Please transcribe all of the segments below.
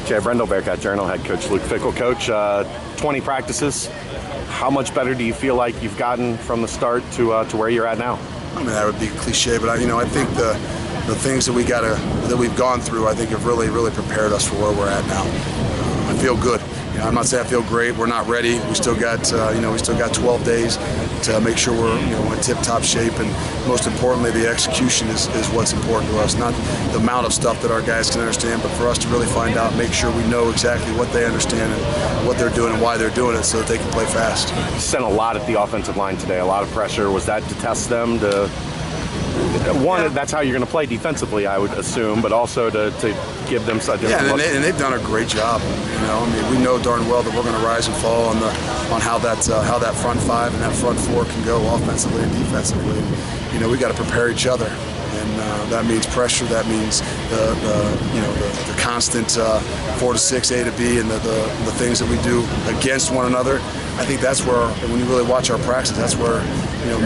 Jay Brendel, Bearcat Journal, head coach Luke Fickell. Coach, 20 practices. How much better do you feel like you've gotten from the start to where you're at now? I mean, that would be cliche, but I think the things that we've gone through, I think have really prepared us for where we're at now. I feel good. I'm not saying I feel great. We're not ready. We still got 12 days to make sure we're in tip-top shape, and most importantly, the execution is what's important to us. Not the amount of stuff that our guys can understand, but for us to really find out, make sure we know exactly what they understand and what they're doing and why they're doing it, so that they can play fast. You sent a lot at the offensive line today. A lot of pressure. Was that to test them? One, that's how you're going to play defensively, I would assume, but also to give them some different look. And they've done a great job. I mean, we know darn well that we're going to rise and fall on how that front five and that front four can go offensively and defensively. We got to prepare each other, and that means pressure. That means the constant 4 to 6, A to B, and the things that we do against one another. I think that's where, when you really watch our practice, that's where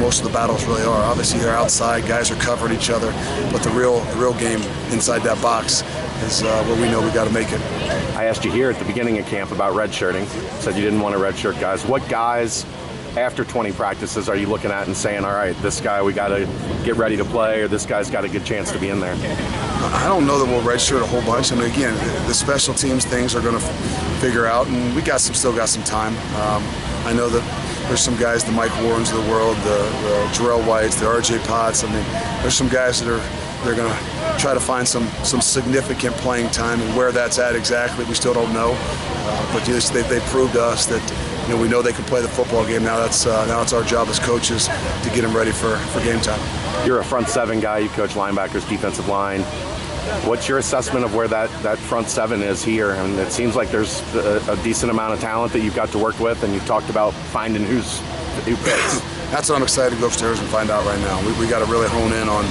most of the battles really are. Obviously, they're outside, guys are covering each other, but the real game inside that box is where we know we got to make it. I asked you here at the beginning of camp about redshirting. Said you didn't want to redshirt guys. What guys, after 20 practices, are you looking at and saying, all right, this guy we got to get ready to play, or this guy's got a good chance to be in there? I don't know that we'll redshirt a whole bunch. I mean, again, the special teams things are going to figure out, and we still got some time. I know that there's some guys, the Mike Warrens of the world, the Jarrell Whites, the RJ Potts. I mean, there's some guys that they're going to try to find some significant playing time, and where that's at exactly, we still don't know. But they proved to us that we know they can play the football game. Now it's our job as coaches to get them ready for game time. You're a front seven guy. You coach linebackers, defensive line. What's your assessment of where that front seven is here? And it seems like there's a decent amount of talent that you've got to work with, and you've talked about finding who fits. That's what I'm excited to go upstairs and find out right now. We got to really hone in on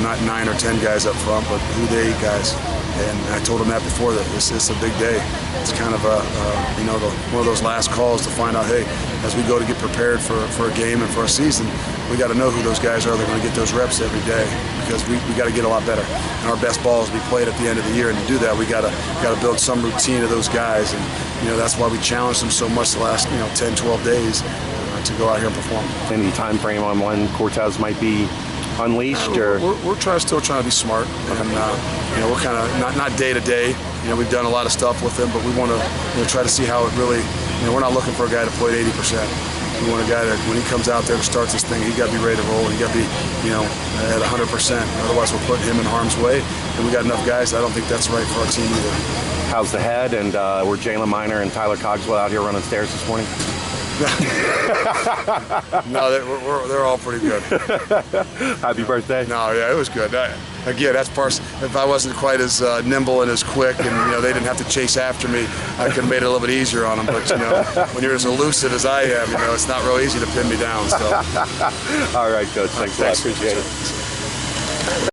not 9 or 10 guys up front, but who the 8 guys. And I told him that before, that this is a big day. It's kind of one of those last calls to find out, hey, as we go to get prepared for a game and for a season, we got to know who those guys are. They're going to get those reps every day, because we got to get a lot better. And our best balls will be played at the end of the year, and to do that, we got to build some routine of those guys. And that's why we challenged them so much the last 10, 12 days to go out here and perform. Any time frame on when Cortez might be unleashed? Or we're still trying to be smart, and we're kind of not day to day. We've done a lot of stuff with him, but we want to try to see how it really. We're not looking for a guy to play at 80%. We want a guy that when he comes out there to start this thing, he got to be ready to roll. He got to be at 100%. Otherwise, we'll put him in harm's way. And we got enough guys. I don't think that's right for our team either. How's the head? And were Jalen Miner and Tyler Cogswell out here running stairs this morning? No, they're all pretty good. Happy birthday. No, yeah, it was good. Again, that's part. If I wasn't quite as nimble and as quick, and they didn't have to chase after me, I could have made it a little bit easier on them. But when you're as elusive as I am, it's not real easy to pin me down. So. All right, Coach. Thanks a lot. Appreciate it.